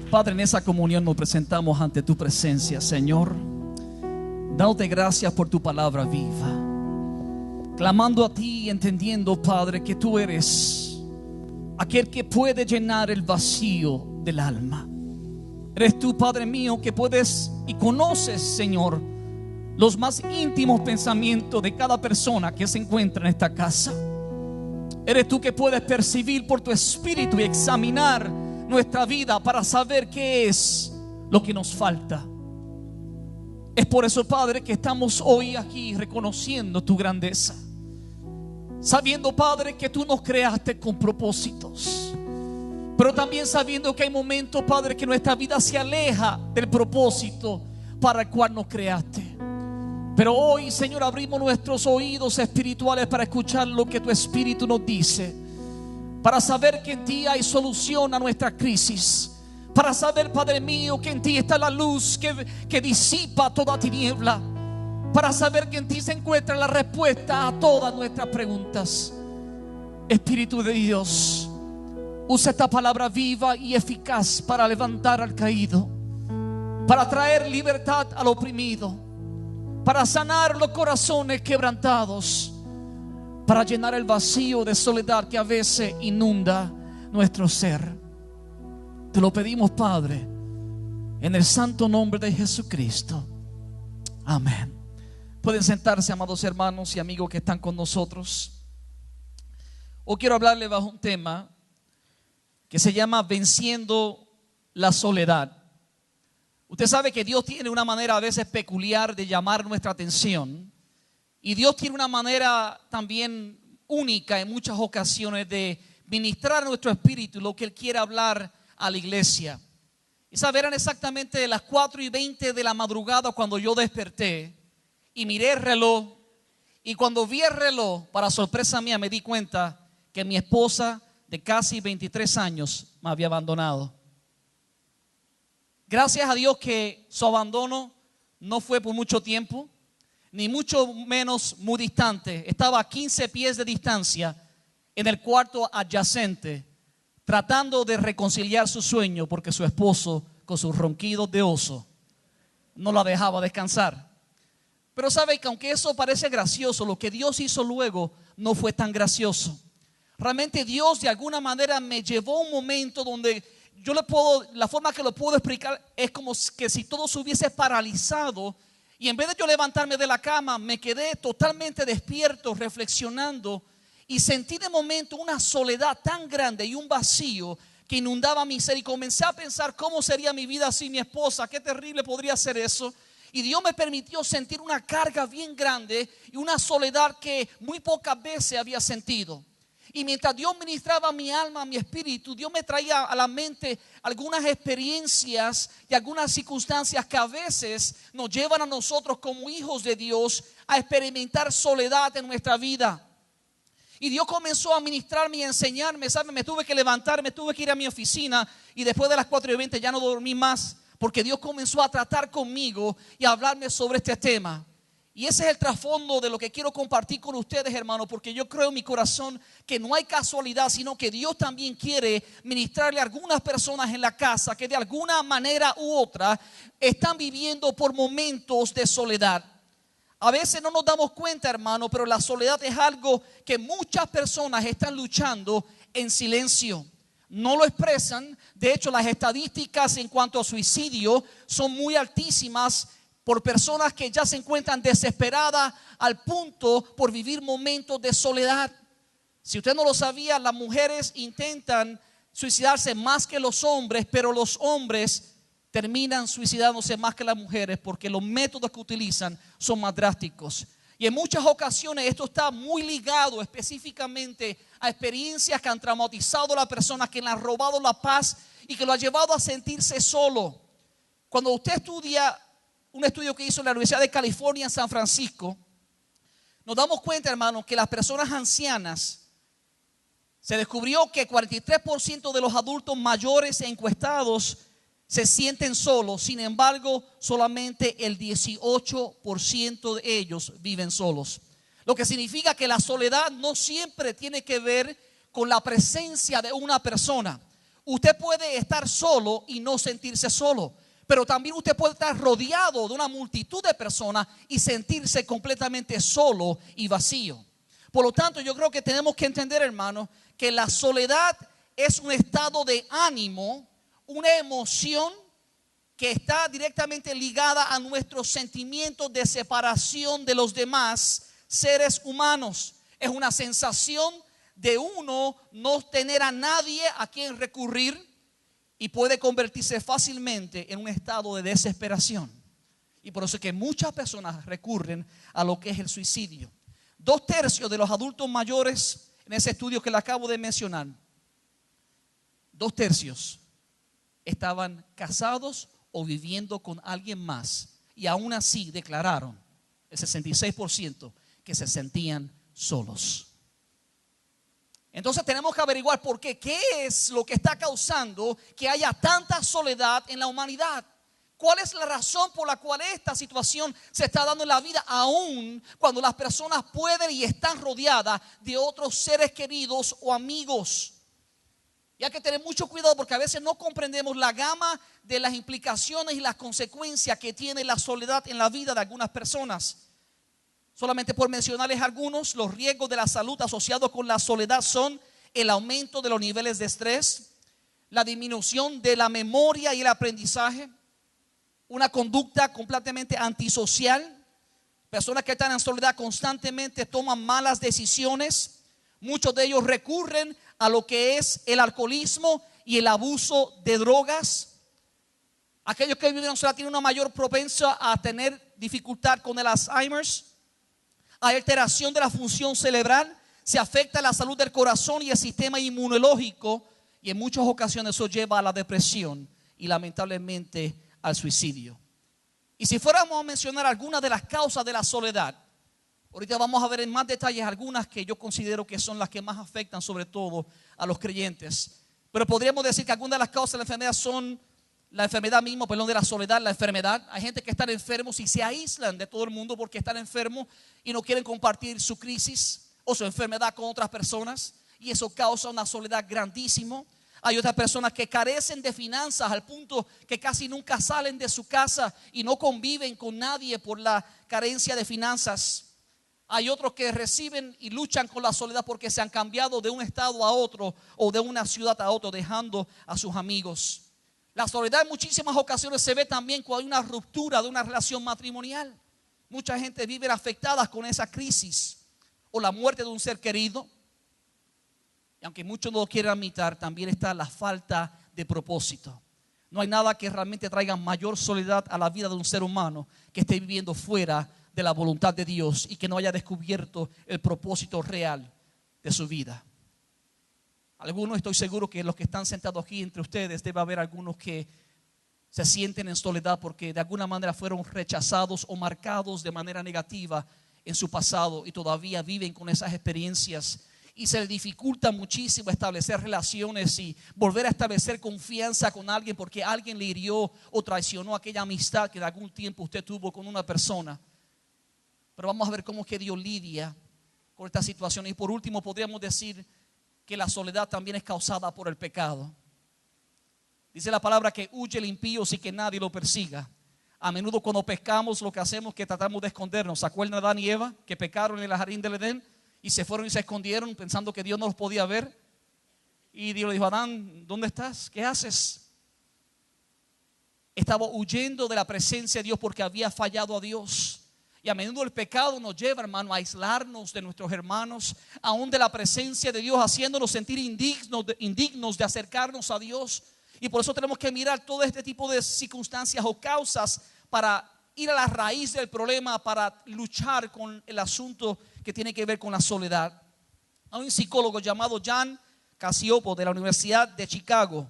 Padre, en esa comunión nos presentamos ante tu presencia, Señor, dándote gracias por tu palabra viva, clamando a ti y entendiendo, Padre, que tú eres aquel que puede llenar el vacío del alma. Eres tú, Padre mío, que puedes y conoces, Señor, los más íntimos pensamientos de cada persona que se encuentra en esta casa. Eres tú que puedes percibir por tu espíritu y examinar nuestra vida para saber qué es lo que nos falta. Es por eso, Padre, que estamos hoy aquí reconociendo tu grandeza, sabiendo, Padre, que tú nos creaste con propósitos, pero también sabiendo que hay momentos, Padre, que nuestra vida se aleja del propósito para el cual nos creaste. Pero hoy, Señor, abrimos nuestros oídos espirituales para escuchar lo que tu Espíritu nos dice, para saber que en ti hay solución a nuestra crisis, para saber, Padre mío, que en ti está la luz que disipa toda tiniebla, para saber que en ti se encuentra la respuesta a todas nuestras preguntas. Espíritu de Dios, usa esta palabra viva y eficaz para levantar al caído, para traer libertad al oprimido, para sanar los corazones quebrantados, para llenar el vacío de soledad que a veces inunda nuestro ser. Te lo pedimos, Padre, en el santo nombre de Jesucristo. Amén. Pueden sentarse, amados hermanos y amigos que están con nosotros. Hoy quiero hablarle bajo un tema que se llama venciendo la soledad. Usted sabe que Dios tiene una manera a veces peculiar de llamar nuestra atención, y Dios tiene una manera también única en muchas ocasiones de ministrar a nuestro espíritu lo que Él quiere hablar a la iglesia. Y saber, eran exactamente las 4:20 de la madrugada cuando yo desperté y miré el reloj, y cuando vi el reloj, para sorpresa mía, me di cuenta que mi esposa de casi 23 años me había abandonado. Gracias a Dios que su abandono no fue por mucho tiempo, ni mucho menos muy distante. Estaba a 15 pies de distancia en el cuarto adyacente, tratando de reconciliar su sueño, porque su esposo, con sus ronquidos de oso, no la dejaba descansar. Pero sabe que aunque eso parece gracioso, lo que Dios hizo luego no fue tan gracioso. Realmente Dios de alguna manera me llevó a un momento donde la forma que lo puedo explicar es como que si todo se hubiese paralizado, y en vez de yo levantarme de la cama, me quedé totalmente despierto, reflexionando, y sentí de momento una soledad tan grande y un vacío que inundaba mi ser, y comencé a pensar cómo sería mi vida sin mi esposa. Qué terrible podría ser eso. Y Dios me permitió sentir una carga bien grande y una soledad que muy pocas veces había sentido. Y mientras Dios ministraba mi alma, mi espíritu, Dios me traía a la mente algunas experiencias y algunas circunstancias que a veces nos llevan a nosotros como hijos de Dios a experimentar soledad en nuestra vida. Y Dios comenzó a ministrarme y a enseñarme, ¿sabe? Me tuve que levantar, me tuve que ir a mi oficina, y después de las 4:20 ya no dormí más, porque Dios comenzó a tratar conmigo y a hablarme sobre este tema. Y ese es el trasfondo de lo que quiero compartir con ustedes, hermanos, porque yo creo en mi corazón que no hay casualidad, sino que Dios también quiere ministrarle a algunas personas en la casa que de alguna manera u otra están viviendo por momentos de soledad. A veces no nos damos cuenta, hermano, pero la soledad es algo que muchas personas están luchando en silencio. No lo expresan. De hecho, las estadísticas en cuanto a suicidio son muy altísimas por personas que ya se encuentran desesperadas al punto por vivir momentos de soledad. Si usted no lo sabía, las mujeres intentan suicidarse más que los hombres, pero los hombres terminan suicidándose más que las mujeres porque los métodos que utilizan son más drásticos. Y en muchas ocasiones esto está muy ligado específicamente a experiencias que han traumatizado a la persona, que le han robado la paz y que lo ha llevado a sentirse solo. Cuando usted estudia un estudio que hizo en la Universidad de California en San Francisco, nos damos cuenta, hermanos, que las personas ancianas, se descubrió que 43% de los adultos mayores encuestados se sienten solos. Sin embargo, solamente el 18% de ellos viven solos. Lo que significa que la soledad no siempre tiene que ver con la presencia de una persona. Usted puede estar solo y no sentirse solo, pero también usted puede estar rodeado de una multitud de personas y sentirse completamente solo y vacío. Por lo tanto, yo creo que tenemos que entender, hermanos, que la soledad es un estado de ánimo, una emoción que está directamente ligada a nuestros sentimientos de separación de los demás seres humanos. Es una sensación de uno no tener a nadie a quien recurrir y puede convertirse fácilmente en un estado de desesperación. Y por eso es que muchas personas recurren a lo que es el suicidio. 2/3 de los adultos mayores en ese estudio que le acabo de mencionar, 2/3 estaban casados o viviendo con alguien más, y aún así declararon el 66% que se sentían solos. Entonces tenemos que averiguar por qué es lo que está causando que haya tanta soledad en la humanidad. ¿Cuál es la razón por la cual esta situación se está dando en la vida, aún cuando las personas pueden y están rodeadas de otros seres queridos o amigos? Y hay que tener mucho cuidado porque a veces no comprendemos la gama de las implicaciones y las consecuencias que tiene la soledad en la vida de algunas personas. Solamente por mencionarles algunos, los riesgos de la salud asociados con la soledad son el aumento de los niveles de estrés, la disminución de la memoria y el aprendizaje, una conducta completamente antisocial. Personas que están en soledad constantemente toman malas decisiones. Muchos de ellos recurren a lo que es el alcoholismo y el abuso de drogas. Aquellos que viven en soledad tienen una mayor propensión a tener dificultad con el Alzheimer. Hay alteración de la función cerebral, se afecta la salud del corazón y el sistema inmunológico, y en muchas ocasiones eso lleva a la depresión y lamentablemente al suicidio. Y si fuéramos a mencionar algunas de las causas de la soledad, ahorita vamos a ver en más detalles algunas que yo considero que son las que más afectan sobre todo a los creyentes. Pero podríamos decir que algunas de las causas de la enfermedad son la enfermedad misma, de la soledad, la enfermedad. Hay gente que están enfermos y se aíslan de todo el mundo porque están enfermos y no quieren compartir su crisis o su enfermedad con otras personas, y eso causa una soledad grandísima. Hay otras personas que carecen de finanzas al punto que casi nunca salen de su casa y no conviven con nadie por la carencia de finanzas. Hay otros que reciben y luchan con la soledad porque se han cambiado de un estado a otro o de una ciudad a otro, dejando a sus amigos. La soledad en muchísimas ocasiones se ve también cuando hay una ruptura de una relación matrimonial. Mucha gente vive afectada con esa crisis o la muerte de un ser querido. Y aunque muchos no lo quieran admitir, también está la falta de propósito. No hay nada que realmente traiga mayor soledad a la vida de un ser humano que esté viviendo fuera de la voluntad de Dios y que no haya descubierto el propósito real de su vida. Algunos, estoy seguro que los que están sentados aquí entre ustedes, debe haber algunos que se sienten en soledad porque de alguna manera fueron rechazados o marcados de manera negativa en su pasado y todavía viven con esas experiencias. Y se les dificulta muchísimo establecer relaciones y volver a establecer confianza con alguien porque alguien le hirió o traicionó aquella amistad que de algún tiempo usted tuvo con una persona. Pero vamos a ver cómo que Dios lidia con esta situación. Y por último podríamos decir que la soledad también es causada por el pecado. Dice la palabra que huye el impío sin que nadie lo persiga. A menudo cuando pecamos lo que hacemos es que tratamos de escondernos. ¿Se acuerdan de Adán y Eva que pecaron en el jardín del Edén? Y se fueron y se escondieron pensando que Dios no los podía ver. Y Dios le dijo: Adán, ¿dónde estás? ¿Qué haces? Estaba huyendo de la presencia de Dios porque había fallado a Dios. Y a menudo el pecado nos lleva, hermano, a aislarnos de nuestros hermanos, aún de la presencia de Dios, haciéndonos sentir indignos de acercarnos a Dios. Y por eso tenemos que mirar todo este tipo de circunstancias o causas para ir a la raíz del problema, para luchar con el asunto que tiene que ver con la soledad. Hay un psicólogo llamado Jan Cacioppo de la Universidad de Chicago.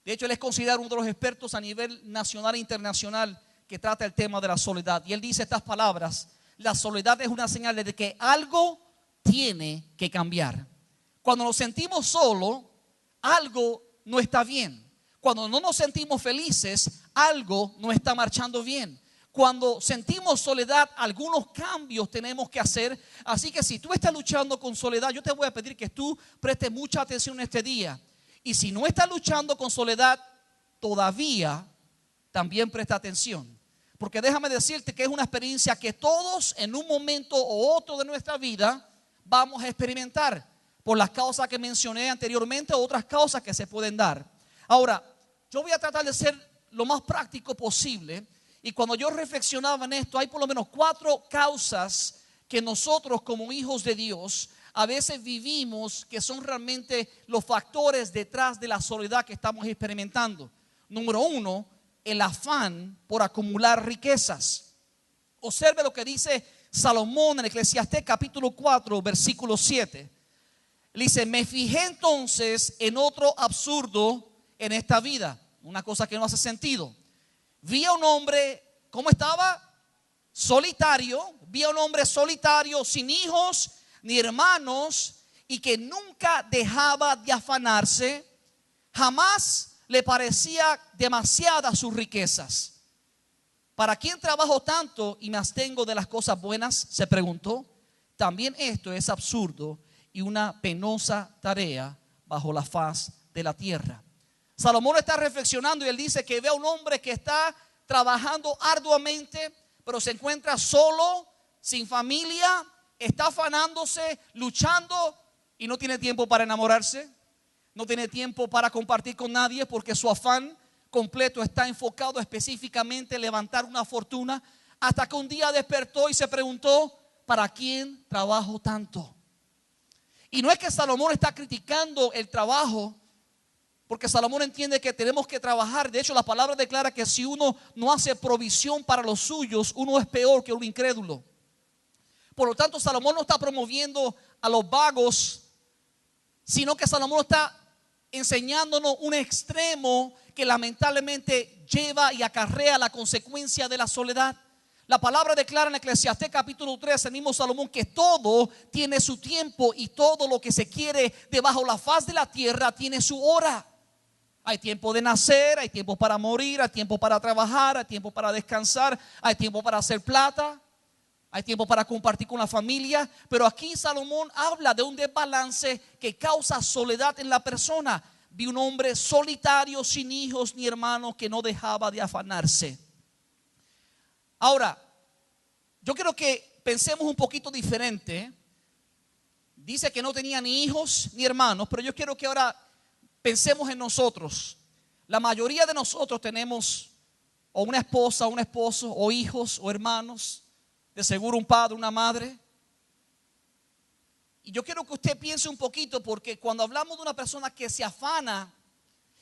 De hecho, él es considerado uno de los expertos a nivel nacional e internacional que trata el tema de la soledad. Y él dice estas palabras: la soledad es una señal de que algo tiene que cambiar. Cuando nos sentimos solos, algo no está bien. Cuando no nos sentimos felices, algo no está marchando bien. Cuando sentimos soledad, algunos cambios tenemos que hacer. Así que si tú estás luchando con soledad, yo te voy a pedir que tú prestes mucha atención en este día Y si no está luchando con soledad todavía, también presta atención. Porque déjame decirte que es una experiencia que todos en un momento u otro de nuestra vida vamos a experimentar. Por las causas que mencioné anteriormente o otras causas que se pueden dar. Ahora, yo voy a tratar de ser lo más práctico posible. Y cuando yo reflexionaba en esto, hay por lo menos 4 causas que nosotros como hijos de Dios a veces vivimos, que son realmente los factores detrás de la soledad que estamos experimentando. Número 1, el afán por acumular riquezas. Observe lo que dice Salomón en Eclesiastés capítulo 4, versículo 7. Dice, me fijé entonces en otro absurdo en esta vida. Una cosa que no hace sentido. Vi a un hombre, ¿cómo estaba? Solitario. Vi a un hombre solitario, sin hijos ni hermanos, y que nunca dejaba de afanarse. Jamás le parecía demasiadas sus riquezas. ¿Para quién trabajo tanto y me abstengo de las cosas buenas?, se preguntó. También esto es absurdo y una penosa tarea bajo la faz de la tierra. Salomón está reflexionando y él dice que ve a un hombre que está trabajando arduamente, pero se encuentra solo, sin familia, está afanándose, luchando y no tiene tiempo para enamorarse, no tiene tiempo para compartir con nadie porque su afán completo está enfocado específicamente en levantar una fortuna, hasta que un día despertó y se preguntó, ¿para quién trabajo tanto? Y no es que Salomón está criticando el trabajo, porque Salomón entiende que tenemos que trabajar. De hecho, la palabra declara que si uno no hace provisión para los suyos, uno es peor que un incrédulo. Por lo tanto, Salomón no está promoviendo a los vagos, sino que Salomón está enseñándonos un extremo que lamentablemente lleva y acarrea la consecuencia de la soledad. La palabra declara en Eclesiastés capítulo 3, el mismo Salomón, que todo tiene su tiempo y todo lo que se quiere debajo la faz de la tierra tiene su hora. Hay tiempo de nacer, hay tiempo para morir, hay tiempo para trabajar, hay tiempo para descansar, hay tiempo para hacer plata, hay tiempo para compartir con la familia. Pero aquí Salomón habla de un desbalance que causa soledad en la persona. Vi un hombre solitario, sin hijos ni hermanos, que no dejaba de afanarse. Ahora, yo quiero que pensemos un poquito diferente. Dice que no tenía ni hijos ni hermanos, pero yo quiero que ahora pensemos en nosotros. La mayoría de nosotros tenemos o una esposa, o un esposo, o hijos, o hermanos, de seguro un padre, una madre. Y yo quiero que usted piense un poquito, porque cuando hablamos de una persona que se afana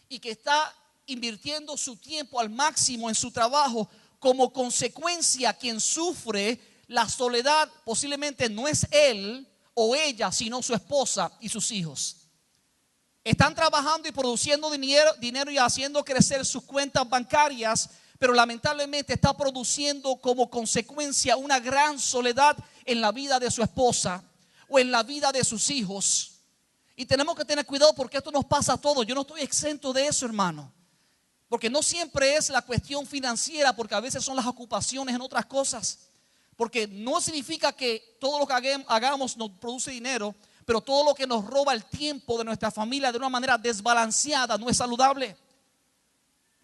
y que está invirtiendo su tiempo al máximo en su trabajo, como consecuencia, quien sufre la soledad posiblemente no es él o ella, sino su esposa y sus hijos. Están trabajando y produciendo dinero y haciendo crecer sus cuentas bancarias, pero lamentablemente está produciendo como consecuencia una gran soledad en la vida de su esposa o en la vida de sus hijos. Y tenemos que tener cuidado, porque esto nos pasa a todos. Yo no estoy exento de eso, hermano. Porque no siempre es la cuestión financiera, porque a veces son las ocupaciones en otras cosas. Porque no significa que todo lo que hagamos nos produce dinero, pero todo lo que nos roba el tiempo de nuestra familia de una manera desbalanceada no es saludable.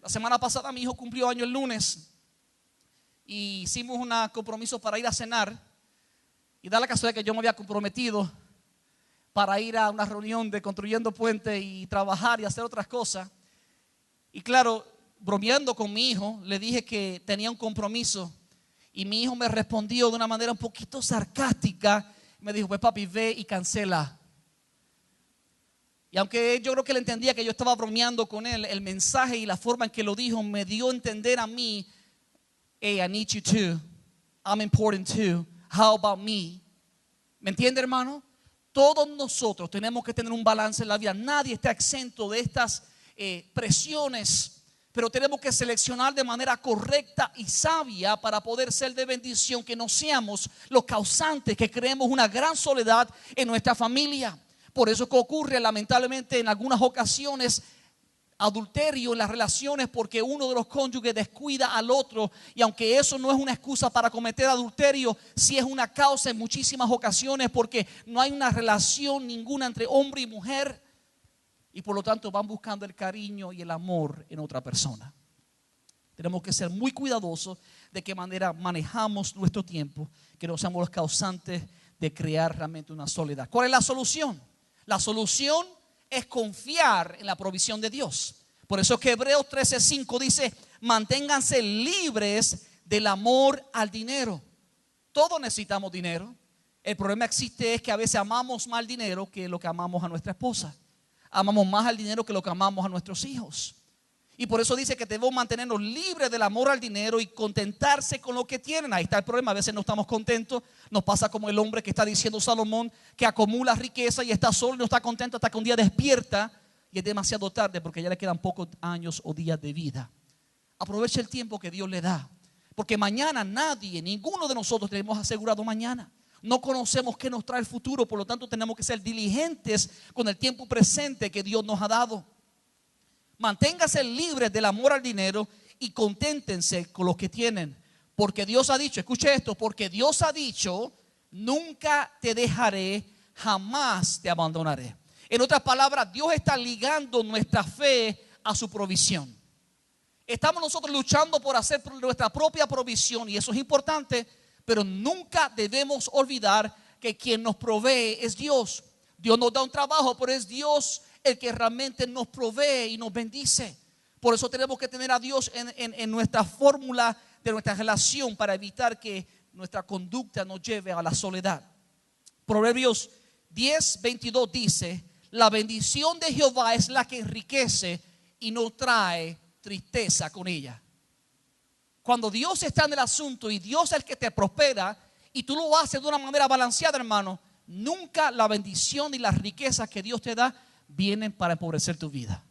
La semana pasada mi hijo cumplió año el lunes y hicimos un compromiso para ir a cenar. Y da la casualidad que yo me había comprometido para ir a una reunión de Construyendo Puente y trabajar y hacer otras cosas. Y claro, bromeando con mi hijo, le dije que tenía un compromiso. Y mi hijo me respondió de una manera un poquito sarcástica. Me dijo, pues papi, ve y cancela. Y aunque yo creo que él entendía que yo estaba bromeando con él, el mensaje y la forma en que lo dijo me dio a entender a mí, hey, I need you too. I'm important too. How about me? ¿Me entiende, hermano? Todos nosotros tenemos que tener un balance en la vida. Nadie está exento de estas presiones, pero tenemos que seleccionar de manera correcta y sabia para poder ser de bendición, que no seamos los causantes que creemos una gran soledad en nuestra familia. Por eso que ocurre lamentablemente en algunas ocasiones adulterio en las relaciones, porque uno de los cónyuges descuida al otro. Y aunque eso no es una excusa para cometer adulterio, sí es una causa en muchísimas ocasiones, porque no hay una relación ninguna entre hombre y mujer. y por lo tanto van buscando el cariño y el amor en otra persona. Tenemos que ser muy cuidadosos de qué manera manejamos nuestro tiempo, que no seamos los causantes de crear realmente una soledad. ¿Cuál es la solución? La solución es confiar en la provisión de Dios. Por eso que Hebreos 13:5 dice: manténganse libres del amor al dinero. Todos necesitamos dinero. El problema existe es que a veces amamos más el dinero que lo que amamos a nuestra esposa. Amamos más al dinero que lo que amamos a nuestros hijos. Y por eso dice que debemos mantenernos libres del amor al dinero y contentarse con lo que tienen. Ahí está el problema, a veces no estamos contentos. Nos pasa como el hombre que está diciendo Salomón, que acumula riqueza y está solo y no está contento hasta que un día despierta y es demasiado tarde porque ya le quedan pocos años o días de vida. Aproveche el tiempo que Dios le da, porque mañana nadie, ninguno de nosotros tenemos asegurado mañana. No conocemos qué nos trae el futuro, por lo tanto tenemos que ser diligentes con el tiempo presente que Dios nos ha dado. Manténganse libres del amor al dinero y conténtense con lo que tienen. Porque Dios ha dicho, escuche esto, porque Dios ha dicho: nunca te dejaré, jamás te abandonaré. En otras palabras, Dios está ligando nuestra fe a su provisión. Estamos nosotros luchando por hacer nuestra propia provisión y eso es importante, pero nunca debemos olvidar que quien nos provee es Dios. Dios nos da un trabajo, pero es Dios el que realmente nos provee y nos bendice. Por eso tenemos que tener a Dios en nuestra fórmula de nuestra relación para evitar que nuestra conducta nos lleve a la soledad. Proverbios 10:22 dice: la bendición de Jehová es la que enriquece y no trae tristeza con ella. Cuando Dios está en el asunto y Dios es el que te prospera y tú lo haces de una manera balanceada, hermano, nunca la bendición y las riquezas que Dios te da vienen para empobrecer tu vida,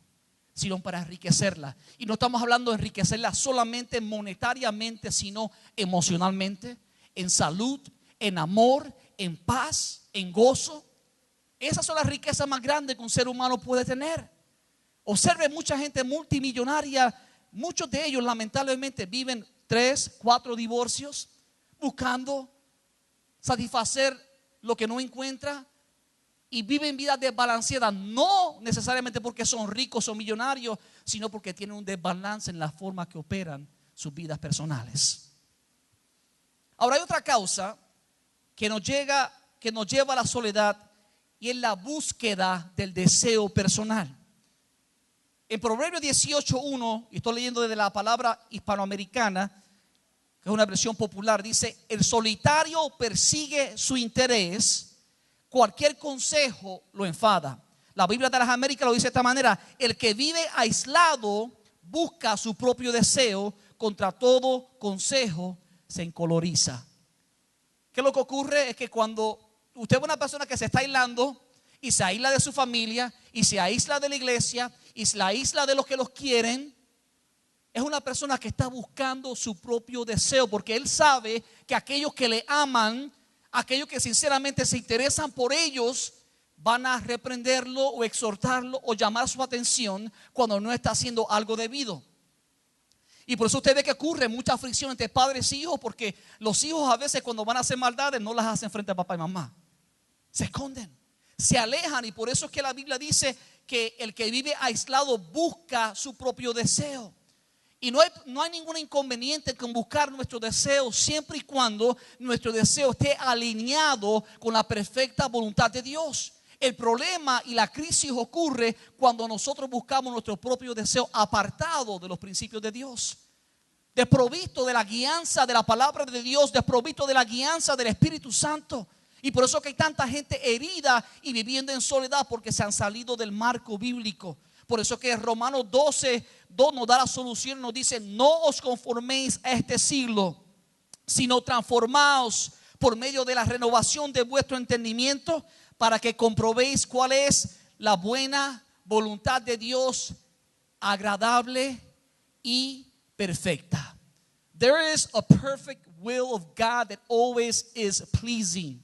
sino para enriquecerla. Y no estamos hablando de enriquecerla solamente monetariamente, sino emocionalmente, en salud, en amor, en paz, en gozo. Esas son las riquezas más grandes que un ser humano puede tener. Observe mucha gente multimillonaria, muchos de ellos lamentablemente viven 3, 4 divorcios, buscando satisfacer lo que no encuentra. Y viven vidas desbalanceadas, no necesariamente porque son ricos o millonarios, sino porque tienen un desbalance en la forma que operan sus vidas personales. Ahora hay otra causa que nos lleva a la soledad, y es la búsqueda del deseo personal. En Proverbios 18:1, y estoy leyendo desde la palabra hispanoamericana, que es una versión popular, dice: el solitario persigue su interés, cualquier consejo lo enfada. La Biblia de las Américas lo dice de esta manera: el que vive aislado busca su propio deseo, contra todo consejo se encoloriza. ¿Qué es lo que ocurre? Es que cuando usted es una persona que se está aislando y se aísla de su familia y se aísla de la iglesia y se aísla de los que los quieren, es una persona que está buscando su propio deseo, porque él sabe que aquellos que le aman, aquellos que sinceramente se interesan por ellos, van a reprenderlo o exhortarlo o llamar su atención cuando no está haciendo algo debido. Y por eso usted ve que ocurre mucha fricción entre padres y hijos, porque los hijos a veces cuando van a hacer maldades no las hacen frente a papá y mamá. Se esconden, se alejan, y por eso es que la Biblia dice que el que vive aislado busca su propio deseo. Y no hay ningún inconveniente con buscar nuestro deseo, siempre y cuando nuestro deseo esté alineado con la perfecta voluntad de Dios. El problema y la crisis ocurre cuando nosotros buscamos nuestro propio deseo apartado de los principios de Dios, desprovisto de la guianza de la palabra de Dios, desprovisto de la guianza del Espíritu Santo. Y por eso es que hay tanta gente herida y viviendo en soledad, porque se han salido del marco bíblico. Por eso que Romanos 12:2 nos da la solución, nos dice: no os conforméis a este siglo, sino transformaos por medio de la renovación de vuestro entendimiento, para que comprobéis cuál es la buena voluntad de Dios, agradable y perfecta. There is a perfect will of God that always is pleasing.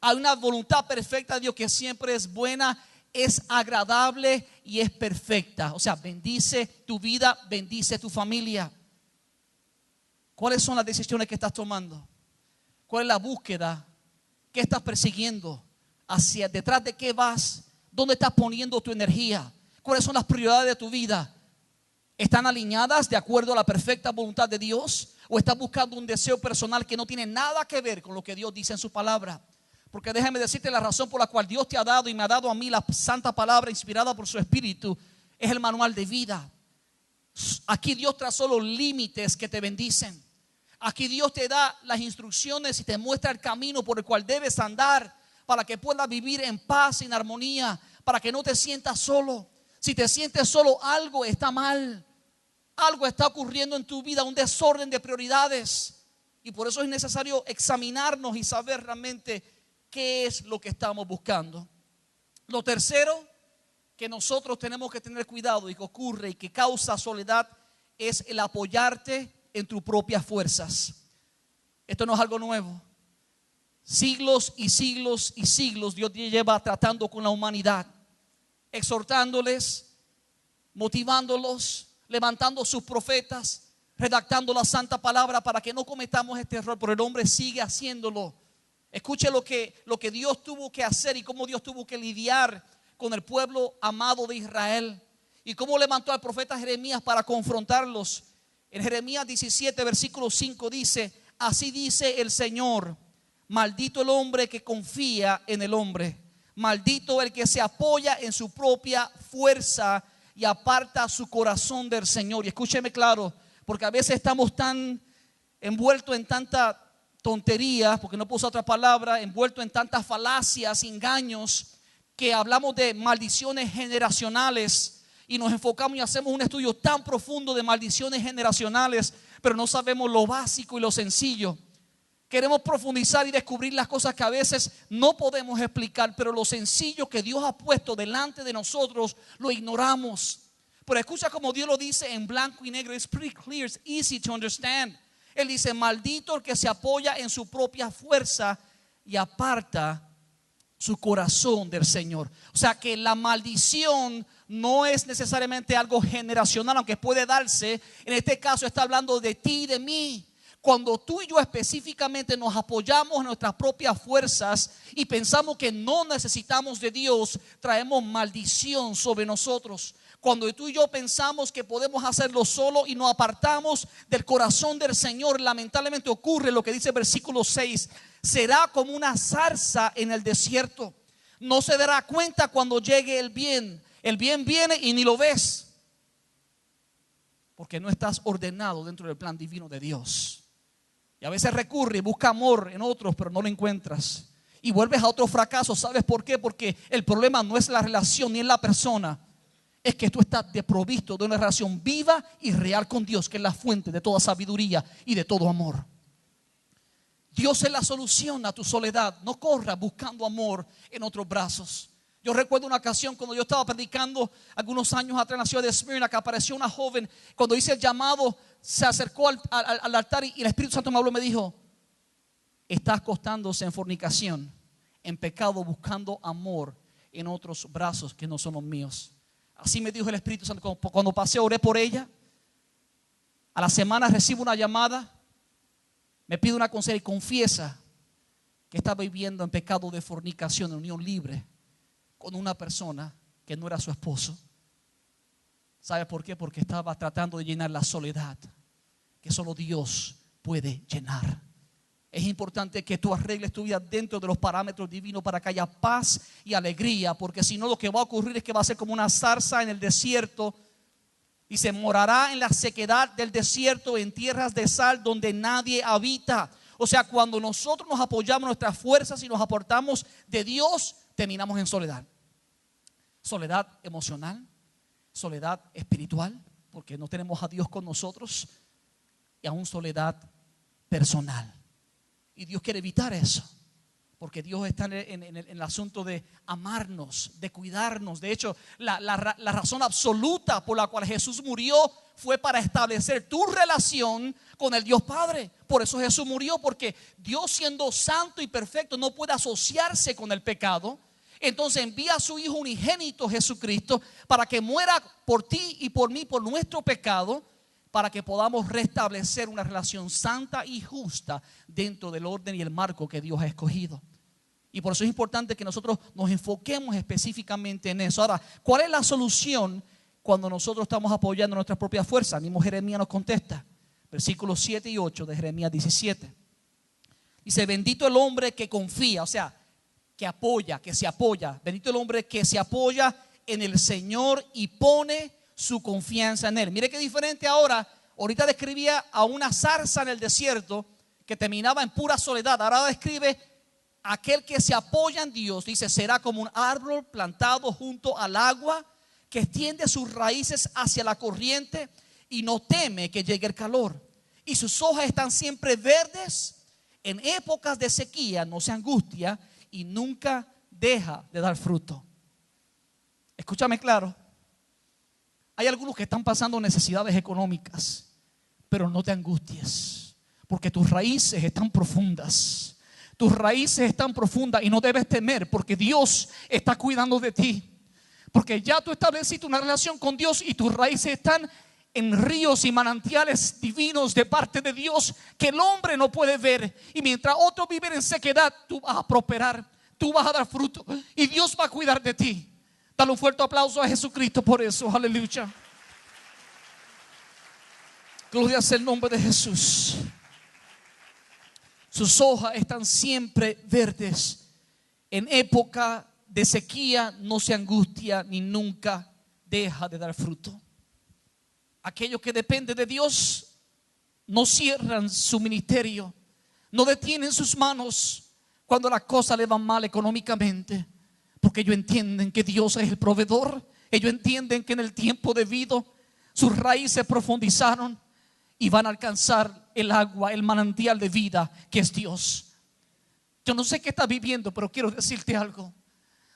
Hay una voluntad perfecta de Dios que siempre es buena, es agradable y es perfecta. O sea, bendice tu vida, bendice tu familia. ¿Cuáles son las decisiones que estás tomando? ¿Cuál es la búsqueda? ¿Qué estás persiguiendo? ¿Hacia detrás de qué vas? ¿Dónde estás poniendo tu energía? ¿Cuáles son las prioridades de tu vida? ¿Están alineadas de acuerdo a la perfecta voluntad de Dios? ¿O estás buscando un deseo personal que no tiene nada que ver con lo que Dios dice en su palabra? Porque déjame decirte, la razón por la cual Dios te ha dado y me ha dado a mí la santa palabra inspirada por su Espíritu es el manual de vida. Aquí Dios trazó los límites que te bendicen. Aquí Dios te da las instrucciones y te muestra el camino por el cual debes andar para que puedas vivir en paz, en armonía, para que no te sientas solo. Si te sientes solo, algo está mal. Algo está ocurriendo en tu vida, un desorden de prioridades. Y por eso es necesario examinarnos y saber realmente qué es lo que estamos buscando. Lo tercero que nosotros tenemos que tener cuidado y que ocurre y que causa soledad es el apoyarte en tus propias fuerzas. Esto no es algo nuevo. Siglos y siglos y siglos Dios lleva tratando con la humanidad, exhortándoles, motivándolos, levantando sus profetas, redactando la santa palabra para que no cometamos este error, pero el hombre sigue haciéndolo. Escuche lo que Dios tuvo que hacer y cómo Dios tuvo que lidiar con el pueblo amado de Israel y cómo levantó al profeta Jeremías para confrontarlos. En Jeremías 17 versículo 5 dice: así dice el Señor, maldito el hombre que confía en el hombre, maldito el que se apoya en su propia fuerza y aparta su corazón del Señor. Y escúcheme claro, porque a veces estamos tan envueltos en tanta tontería, porque no puse otra palabra, envueltos en tantas falacias, engaños, que hablamos de maldiciones generacionales y nos enfocamos y hacemos un estudio tan profundo de maldiciones generacionales, pero no sabemos lo básico y lo sencillo. Queremos profundizar y descubrir las cosas que a veces no podemos explicar, pero lo sencillo que Dios ha puesto delante de nosotros lo ignoramos. Pero escucha como Dios lo dice en blanco y negro. It's pretty clear, it's easy to understand. Él dice: maldito el que se apoya en su propia fuerza y aparta su corazón del Señor. O sea que la maldición no es necesariamente algo generacional, aunque puede darse. En este caso está hablando de ti y de mí. Cuando tú y yo específicamente nos apoyamos en nuestras propias fuerzas y pensamos que no necesitamos de Dios, traemos maldición sobre nosotros. Cuando tú y yo pensamos que podemos hacerlo solo y nos apartamos del corazón del Señor, lamentablemente ocurre lo que dice el versículo 6: será como una zarza en el desierto, no se dará cuenta cuando llegue el bien. El bien viene y ni lo ves, porque no estás ordenado dentro del plan divino de Dios. Y a veces recurre y busca amor en otros, pero no lo encuentras. Y vuelves a otro fracaso. ¿Sabes por qué? Porque el problema no es la relación ni es la persona. Es que tú estás desprovisto de una relación viva y real con Dios, que es la fuente de toda sabiduría y de todo amor. Dios es la solución a tu soledad. No corras buscando amor en otros brazos. Yo recuerdo una ocasión cuando yo estaba predicando algunos años atrás en la ciudad de Esmirna, que apareció una joven. Cuando hice el llamado, se acercó al altar y el Espíritu Santo me habló y me dijo: está acostándose en fornicación, en pecado, buscando amor en otros brazos que no son los míos. Así me dijo el Espíritu Santo. Cuando pasé, oré por ella. A la semana recibo una llamada, me pide una consejería y confiesa que estaba viviendo en pecado de fornicación, en unión libre con una persona que no era su esposo. ¿Sabe por qué? Porque estaba tratando de llenar la soledad que solo Dios puede llenar. Es importante que tú arregles tu vida dentro de los parámetros divinos para que haya paz y alegría, porque si no, lo que va a ocurrir es que va a ser como una zarza en el desierto y se morará en la sequedad del desierto, en tierras de sal donde nadie habita. O sea, cuando nosotros nos apoyamos en nuestras fuerzas y nos aportamos de Dios, terminamos en soledad. Soledad emocional, soledad espiritual, porque no tenemos a Dios con nosotros, y aún soledad personal. Y Dios quiere evitar eso, porque Dios está en el asunto de amarnos, de cuidarnos. De hecho, la razón absoluta por la cual Jesús murió fue para establecer tu relación con el Dios Padre. Por eso Jesús murió, porque Dios, siendo santo y perfecto, no puede asociarse con el pecado. Entonces envía a su Hijo unigénito Jesucristo para que muera por ti y por mí, por nuestro pecado, para que podamos restablecer una relación santa y justa dentro del orden y el marco que Dios ha escogido. Y por eso es importante que nosotros nos enfoquemos específicamente en eso. Ahora, ¿cuál es la solución cuando nosotros estamos apoyando nuestras propias fuerzas? Mismo Jeremías nos contesta. Versículos 7 y 8 de Jeremías 17. Dice, bendito el hombre que confía, o sea, que apoya, que se apoya. Bendito el hombre que se apoya en el Señor y pone su confianza en Él. Mire qué diferente ahora. Ahorita describía a una zarza en el desierto que terminaba en pura soledad. Ahora describe aquel que se apoya en Dios. Dice, será como un árbol plantado junto al agua, que extiende sus raíces hacia la corriente y no teme que llegue el calor. Y sus hojas están siempre verdes. En épocas de sequía no se angustia y nunca deja de dar fruto. Escúchame claro. Hay algunos que están pasando necesidades económicas, pero no te angusties, porque tus raíces están profundas. Tus raíces están profundas y no debes temer, porque Dios está cuidando de ti. Porque ya tú estableciste una relación con Dios y tus raíces están en ríos y manantiales divinos de parte de Dios que el hombre no puede ver. Y mientras otros viven en sequedad, tú vas a prosperar, tú vas a dar fruto y Dios va a cuidar de ti. Dale un fuerte aplauso a Jesucristo por eso. Aleluya. Gloria sea el nombre de Jesús. Sus hojas están siempre verdes. En época de sequía no se angustia ni nunca deja de dar fruto. Aquellos que dependen de Dios no cierran su ministerio, no detienen sus manos cuando las cosas le van mal económicamente, porque ellos entienden que Dios es el proveedor. Ellos entienden que en el tiempo debido sus raíces profundizaron y van a alcanzar el agua, el manantial de vida que es Dios. Yo no sé qué estás viviendo, pero quiero decirte algo.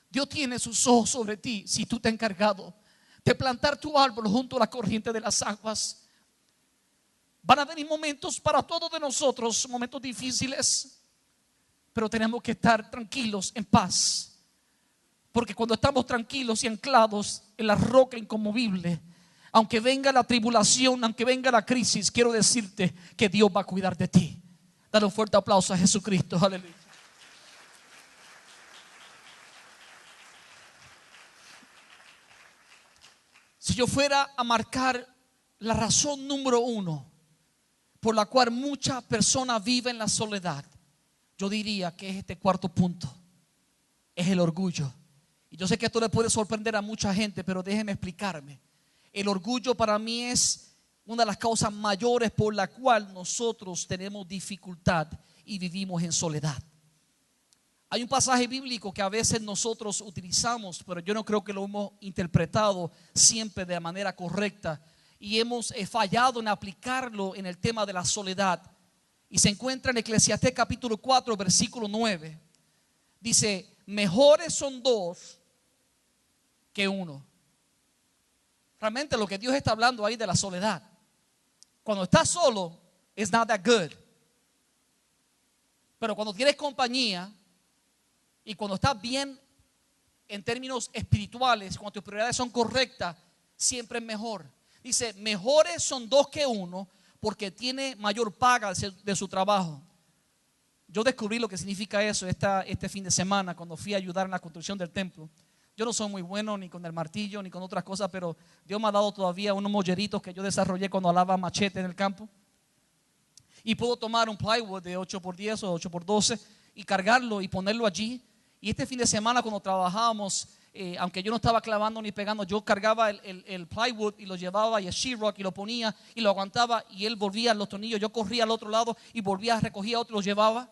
Dios tiene sus ojos sobre ti si tú te has encargado de plantar tu árbol junto a la corriente de las aguas. Van a venir momentos para todos de nosotros, momentos difíciles, pero tenemos que estar tranquilos, en paz. Porque cuando estamos tranquilos y anclados en la roca inconmovible, aunque venga la tribulación, aunque venga la crisis, quiero decirte que Dios va a cuidar de ti. Dale un fuerte aplauso a Jesucristo. Aleluya. Si yo fuera a marcar la razón número 1 por la cual muchas personas viven la soledad, yo diría que es este cuarto punto: es el orgullo. Y yo sé que esto le puede sorprender a mucha gente, pero déjeme explicarme. El orgullo para mí es una de las causas mayores por la cual nosotros tenemos dificultad y vivimos en soledad. Hay un pasaje bíblico que a veces nosotros utilizamos, pero yo no creo que lo hemos interpretado siempre de manera correcta y hemos fallado en aplicarlo en el tema de la soledad. Y se encuentra en Eclesiastés capítulo 4 versículo 9. Dice, mejores son 2 que 1. Realmente lo que Dios está hablando ahí de la soledad. Cuando estás solo, it's not that good. Pero cuando tienes compañía y cuando estás bien en términos espirituales, cuando tus prioridades son correctas, siempre es mejor. Dice, mejores son 2 que 1 porque tiene mayor paga de su trabajo. Yo descubrí lo que significa eso este fin de semana cuando fui a ayudar en la construcción del templo. Yo no soy muy bueno ni con el martillo ni con otras cosas, pero Dios me ha dado todavía unos molleritos que yo desarrollé cuando alaba machete en el campo. Y puedo tomar un plywood de 8x10 o 8x12 y cargarlo y ponerlo allí. Y este fin de semana cuando trabajábamos, aunque yo no estaba clavando ni pegando, yo cargaba el plywood y lo llevaba y el sheetrock y lo ponía y lo aguantaba y él volvía a los tornillos. Yo corría al otro lado y volvía, recogía otro y lo llevaba.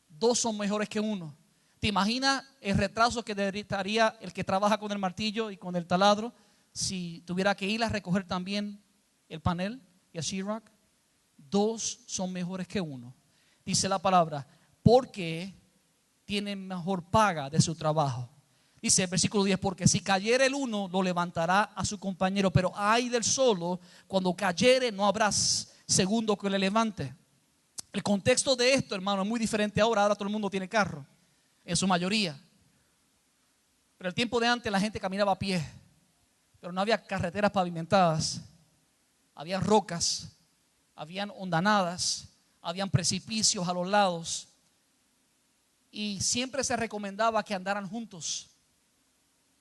2 son mejores que 1. ¿Te imaginas el retraso que daría el que trabaja con el martillo y con el taladro si tuviera que ir a recoger también el panel y el sheetrock? 2 son mejores que 1. Dice la palabra, porque tienen mejor paga de su trabajo. Dice el versículo 10, porque si cayere el uno, lo levantará a su compañero, pero ay del solo, cuando cayere no habrá segundo que le levante. El contexto de esto, hermano, es muy diferente ahora. Ahora todo el mundo tiene carro, en su mayoría. Pero el tiempo de antes la gente caminaba a pie, pero no había carreteras pavimentadas. Había rocas, habían hondanadas, habían precipicios a los lados. y siempre se recomendaba que andaran juntos,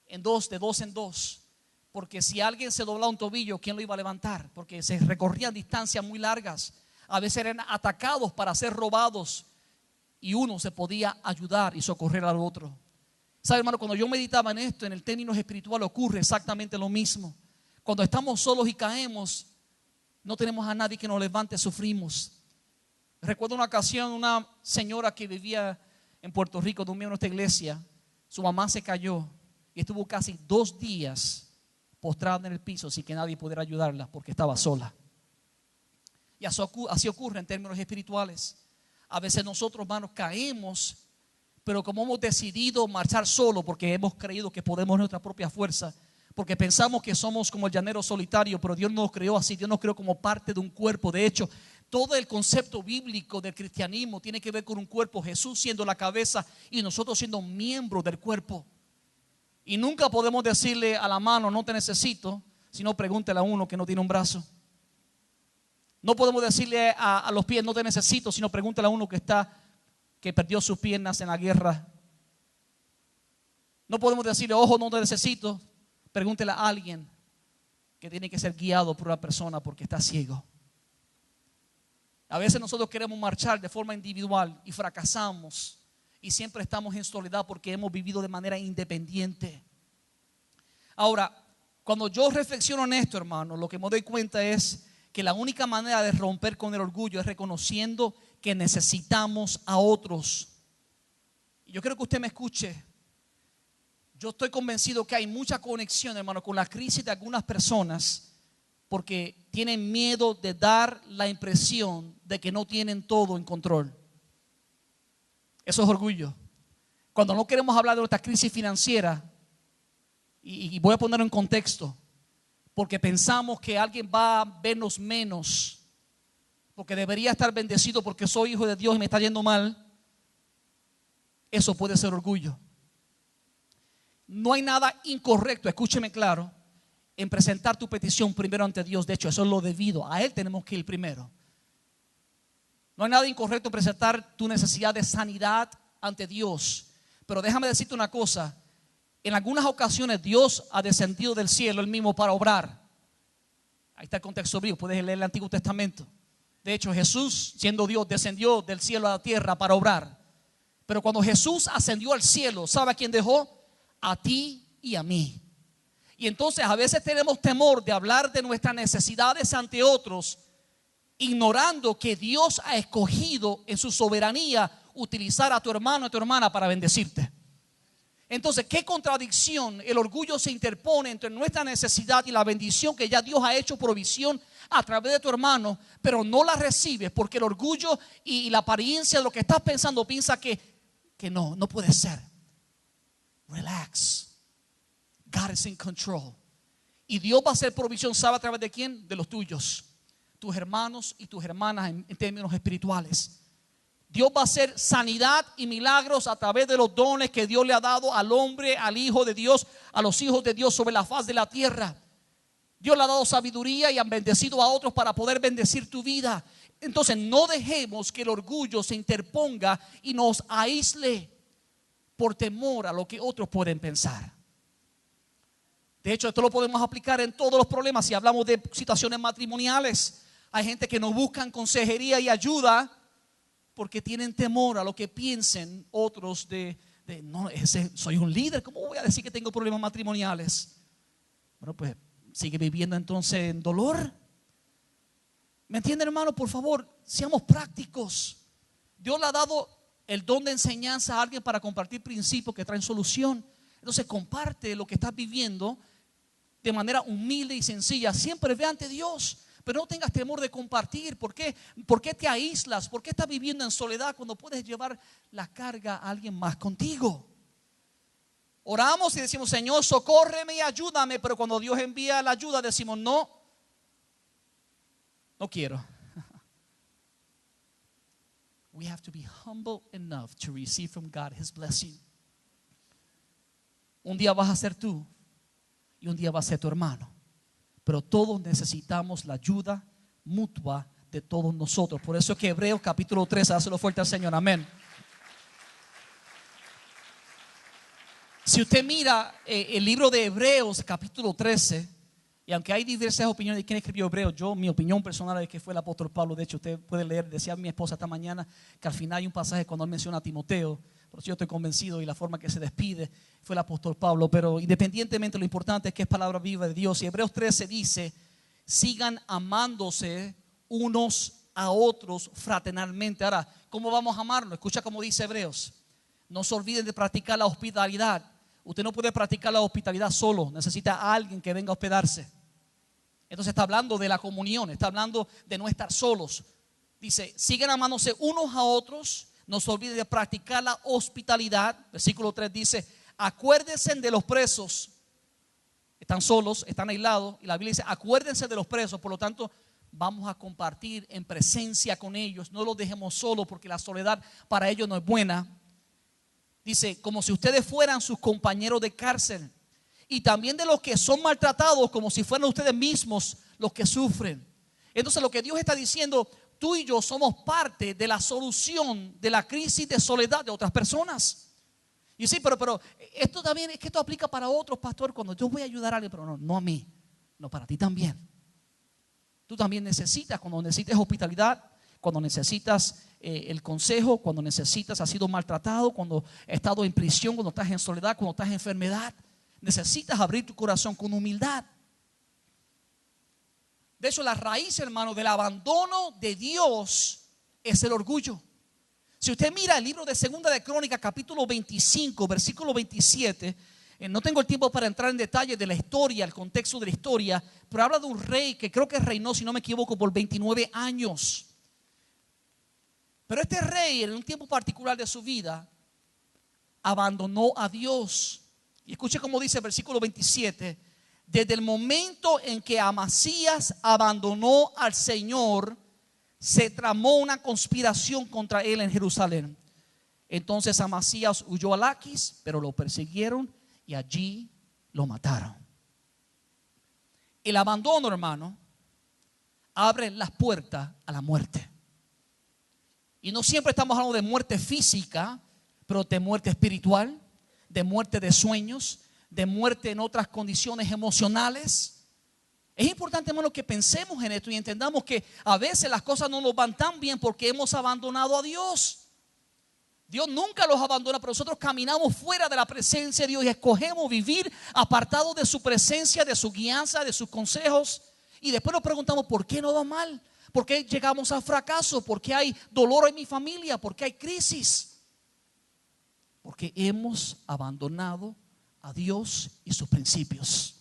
en dos, de dos en dos, porque si alguien se doblaba un tobillo, ¿quién lo iba a levantar? Porque se recorrían distancias muy largas, a veces eran atacados para ser robados y uno se podía ayudar y socorrer al otro. ¿Sabe, hermano? Cuando yo meditaba en esto, en el término espiritual ocurre exactamente lo mismo. Cuando estamos solos y caemos, no tenemos a nadie que nos levante, sufrimos. Recuerdo una ocasión, una señora que vivía en Puerto Rico, de un miembro de esta iglesia, su mamá se cayó y estuvo casi 2 días postrada en el piso sin que nadie pudiera ayudarla porque estaba sola. Y así ocurre en términos espirituales. A veces nosotros, hermanos, caemos, pero como hemos decidido marchar solo porque hemos creído que podemos en nuestra propia fuerza, porque pensamos que somos como el llanero solitario, pero Dios no nos creó así. Dios nos creó como parte de un cuerpo. De hecho, todo el concepto bíblico del cristianismo tiene que ver con un cuerpo, Jesús siendo la cabeza y nosotros siendo miembros del cuerpo. Y nunca podemos decirle a la mano no te necesito, sino pregúntele a uno que no tiene un brazo. No podemos decirle a los pies no te necesito, sino pregúntele a uno que perdió sus piernas en la guerra. No podemos decirle ojo no te necesito, pregúntele a alguien que tiene que ser guiado por una persona porque está ciego. A veces nosotros queremos marchar de forma individual y fracasamos y siempre estamos en soledad porque hemos vivido de manera independiente. Ahora, cuando yo reflexiono en esto, hermano, lo que me doy cuenta es que la única manera de romper con el orgullo es reconociendo que necesitamos a otros. Y yo quiero que usted me escuche. Yo estoy convencido que hay mucha conexión, hermano, con la crisis de algunas personas porque tienen miedo de dar la impresión de que no tienen todo en control. Eso es orgullo. Cuando no queremos hablar de nuestra crisis financiera, y voy a ponerlo en contexto, porque pensamos que alguien va a vernos menos, porque debería estar bendecido porque soy hijo de Dios y me está yendo mal, eso puede ser orgullo. No hay nada incorrecto, escúcheme claro, en presentar tu petición primero ante Dios. De hecho, eso es lo debido, a Él tenemos que ir primero. No hay nada incorrecto en presentar tu necesidad de sanidad ante Dios. Pero déjame decirte una cosa, en algunas ocasiones Dios ha descendido del cielo Él mismo para obrar. Ahí está el contexto bíblico, puedes leer el Antiguo Testamento. De hecho, Jesús, siendo Dios, descendió del cielo a la tierra para obrar. Pero cuando Jesús ascendió al cielo, ¿sabe a quién dejó? A ti y a mí. Y entonces a veces tenemos temor de hablar de nuestras necesidades ante otros, ignorando que Dios ha escogido en su soberanía utilizar a tu hermano o tu hermana para bendecirte. Entonces, ¿qué contradicción? El orgullo se interpone entre nuestra necesidad y la bendición que ya Dios ha hecho provisión a través de tu hermano, pero no la recibes porque el orgullo y la apariencia de lo que estás pensando piensa que no puede ser. Relax. God is in control. Y Dios va a hacer provisión, ¿sabe a través de quién? De los tuyos, tus hermanos y tus hermanas en términos espirituales. Dios va a hacer sanidad y milagros a través de los dones que Dios le ha dado al hombre, al Hijo de Dios, a los hijos de Dios sobre la faz de la tierra. Dios le ha dado sabiduría y han bendecido a otros para poder bendecir tu vida. Entonces no dejemos que el orgullo se interponga y nos aísle por temor a lo que otros pueden pensar. De hecho, esto lo podemos aplicar en todos los problemas. Si hablamos de situaciones matrimoniales, hay gente que no buscan consejería y ayuda porque tienen temor a lo que piensen otros no, soy un líder, ¿cómo voy a decir que tengo problemas matrimoniales? Bueno, pues sigue viviendo entonces en dolor. ¿Me entienden, hermano? Por favor, seamos prácticos. Dios le ha dado el don de enseñanza a alguien para compartir principios que traen solución. Entonces comparte lo que estás viviendo de manera humilde y sencilla. Siempre ve ante Dios, pero no tengas temor de compartir. ¿Por qué? ¿Por qué te aíslas? ¿Por qué estás viviendo en soledad cuando puedes llevar la carga a alguien más contigo? Oramos y decimos, Señor, socórreme y ayúdame, pero cuando Dios envía la ayuda decimos, no quiero. We have to be humble enough to receive from God His blessing. Un día vas a ser tú y un día va a ser tu hermano, pero todos necesitamos la ayuda mutua de todos nosotros. Por eso es que Hebreos capítulo 3, dáselo fuerte al Señor, amén. Si usted mira el libro de Hebreos, capítulo 13, y aunque hay diversas opiniones de quién escribió Hebreos, mi opinión personal es que fue el apóstol Pablo. De hecho, usted puede leer, decía mi esposa esta mañana, que al final hay un pasaje cuando él menciona a Timoteo, pero yo estoy convencido y la forma que se despide fue el apóstol Pablo. Pero independientemente, lo importante es que es palabra viva de Dios. Y Hebreos 13 dice: sigan amándose unos a otros fraternalmente. Ahora, ¿cómo vamos a amarnos? Escucha cómo dice Hebreos: no se olviden de practicar la hospitalidad. Usted no puede practicar la hospitalidad solo, necesita a alguien que venga a hospedarse. Entonces está hablando de la comunión, está hablando de no estar solos. Dice: sigan amándose unos a otros, no se olviden de practicar la hospitalidad. Versículo 3 dice: acuérdense de los presos. Están solos, están aislados, y la Biblia dice: acuérdense de los presos. Por lo tanto, vamos a compartir en presencia con ellos. No los dejemos solos, porque la soledad para ellos no es buena. Dice: como si ustedes fueran sus compañeros de cárcel, y también de los que son maltratados, como si fueran ustedes mismos los que sufren. Entonces, lo que Dios está diciendo: tú y yo somos parte de la solución de la crisis de soledad de otras personas. Y sí, pero esto también, es que esto aplica para otros, pastor. Cuando yo voy a ayudar a alguien, pero no a mí, no, para ti también. Tú también necesitas, cuando necesites hospitalidad, cuando necesitas el consejo, cuando necesitas, has sido maltratado, cuando has estado en prisión, cuando estás en soledad, cuando estás en enfermedad, necesitas abrir tu corazón con humildad. De hecho, la raíz, hermano, del abandono de Dios es el orgullo. Si usted mira el libro de Segunda de Crónicas, capítulo 25, versículo 27, no tengo el tiempo para entrar en detalle de la historia, el contexto de la historia, pero habla de un rey que creo que reinó, si no me equivoco, por 29 años. Pero este rey, en un tiempo particular de su vida, abandonó a Dios. Y escuche cómo dice el versículo 27: desde el momento en que Amasías abandonó al Señor, se tramó una conspiración contra él en Jerusalén. Entonces Amasías huyó a Laquis, pero lo persiguieron y allí lo mataron. El abandono, hermano, abre las puertas a la muerte. Y no siempre estamos hablando de muerte física, pero de muerte espiritual, de muerte de sueños, de muerte en otras condiciones emocionales. Es importante, hermano, que pensemos en esto y entendamos que a veces las cosas no nos van tan bien porque hemos abandonado a Dios. Dios nunca los abandona, pero nosotros caminamos fuera de la presencia de Dios y escogemos vivir apartados de su presencia, de su guianza, de sus consejos. Y después nos preguntamos: ¿por qué no va mal? ¿Por qué llegamos al fracaso? ¿Por qué hay dolor en mi familia? ¿Por qué hay crisis? Porque hemos abandonado a Dios y sus principios.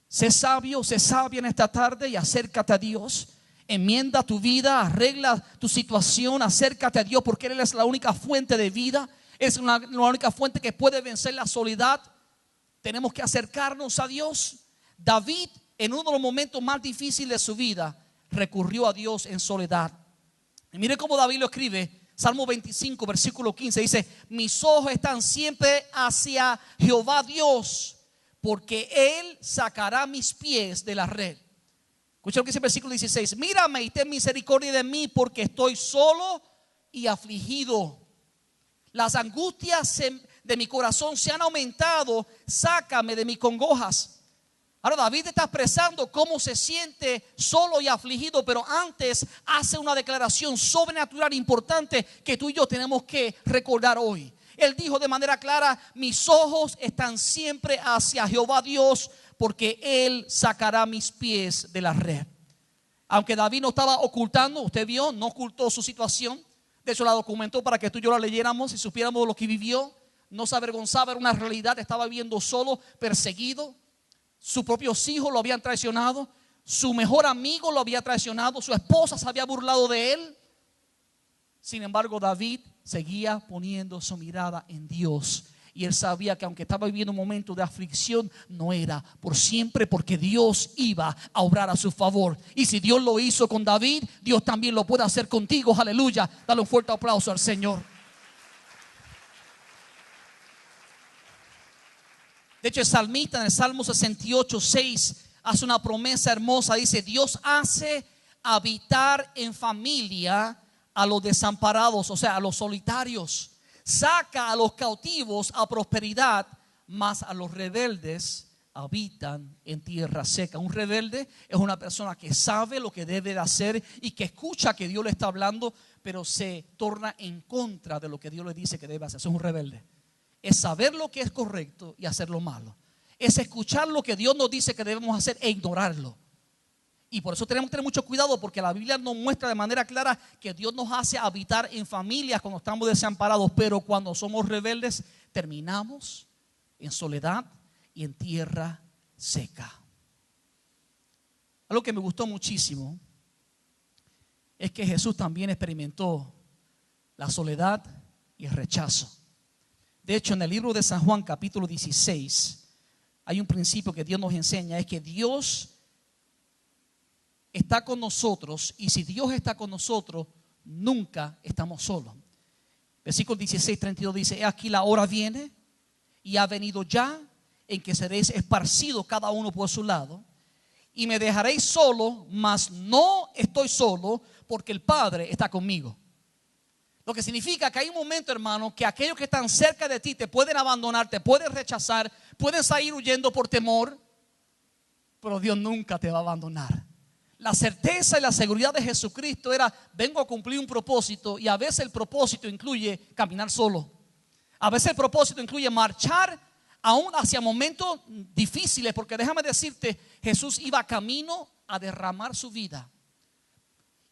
Sé sabio, sé sabia en esta tarde y acércate a Dios. Enmienda tu vida, arregla tu situación, acércate a Dios, porque Él es la única fuente de vida. Es la única fuente que puede vencer la soledad. Tenemos que acercarnos a Dios. David, en uno de los momentos más difíciles de su vida, recurrió a Dios en soledad. Y mire cómo David lo escribe. Salmo 25, versículo 15 dice: mis ojos están siempre hacia Jehová Dios, porque Él sacará mis pies de la red. Escucha lo que dice el versículo 16: mírame y ten misericordia de mí, porque estoy solo y afligido. Las angustias de mi corazón se han aumentado. Sácame de mis congojas. Ahora David está expresando cómo se siente solo y afligido, pero antes hace una declaración sobrenatural importante que tú y yo tenemos que recordar hoy. Él dijo de manera clara: mis ojos están siempre hacia Jehová Dios, porque Él sacará mis pies de la red. Aunque David no estaba ocultando, usted vio, no ocultó su situación. De hecho la documentó para que tú y yo la leyéramos y supiéramos lo que vivió. No se avergonzaba, era una realidad. Estaba viviendo solo, perseguido. Sus propios hijos lo habían traicionado. Su mejor amigo lo había traicionado. Su esposa se había burlado de él. Sin embargo, David seguía poniendo su mirada en Dios. Y él sabía que aunque estaba viviendo un momento de aflicción, no era por siempre, porque Dios iba a obrar a su favor. Y si Dios lo hizo con David, Dios también lo puede hacer contigo. Aleluya. Dale un fuerte aplauso al Señor. De hecho, el salmista en el Salmo 68:6 hace una promesa hermosa. Dice: Dios hace habitar en familia a los desamparados, o sea, a los solitarios. saca a los cautivos a prosperidad, mas a los rebeldes habitan en tierra seca. Un rebelde es una persona que sabe lo que debe de hacer y que escucha que Dios le está hablando, pero se torna en contra de lo que Dios le dice que debe hacer. Eso es un rebelde. Es saber lo que es correcto y hacer lo malo. Es escuchar lo que Dios nos dice que debemos hacer e ignorarlo. Y por eso tenemos que tener mucho cuidado, porque la Biblia nos muestra de manera clara que Dios nos hace habitar en familias cuando estamos desamparados, pero cuando somos rebeldes terminamos en soledad y en tierra seca. Algo que me gustó muchísimo es que Jesús también experimentó la soledad y el rechazo. De hecho, en el libro de San Juan, capítulo 16, hay un principio que Dios nos enseña, es que Dios está con nosotros, y si Dios está con nosotros, nunca estamos solos. Versículo 16:32 dice: he aquí la hora viene y ha venido ya en que seréis esparcidos cada uno por su lado, y me dejaréis solo, mas no estoy solo, porque el Padre está conmigo. Lo que significa que hay un momento, hermano, que aquellos que están cerca de ti te pueden abandonar, te pueden rechazar, pueden salir huyendo por temor, pero Dios nunca te va a abandonar. La certeza y la seguridad de Jesucristo era: vengo a cumplir un propósito, y a veces el propósito incluye caminar solo. A veces el propósito incluye marchar aún hacia momentos difíciles, porque déjame decirte, Jesús iba camino a derramar su vida.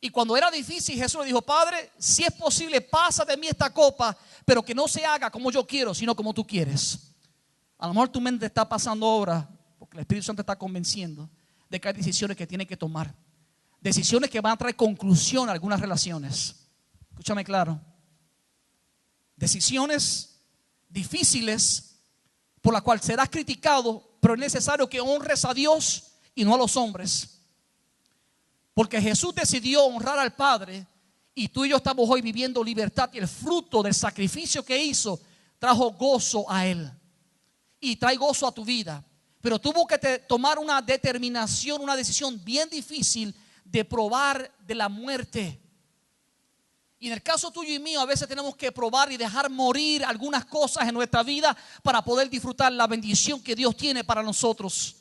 Y cuando era difícil, Jesús le dijo: Padre, si es posible, pasa de mí esta copa, pero que no se haga como yo quiero, sino como tú quieres. A lo mejor tu mente está pasando ahora, porque el Espíritu Santo te está convenciendo de que hay decisiones que tienes que tomar. Decisiones que van a traer conclusión a algunas relaciones. Escúchame claro. Decisiones difíciles por las cuales serás criticado, pero es necesario que honres a Dios y no a los hombres. Porque Jesús decidió honrar al Padre, y tú y yo estamos hoy viviendo libertad, y el fruto del sacrificio que hizo trajo gozo a Él y trae gozo a tu vida. Pero tuvo que tomar una determinación, una decisión bien difícil de probar de la muerte. Y en el caso tuyo y mío, a veces tenemos que probar y dejar morir algunas cosas en nuestra vida para poder disfrutar la bendición que Dios tiene para nosotros.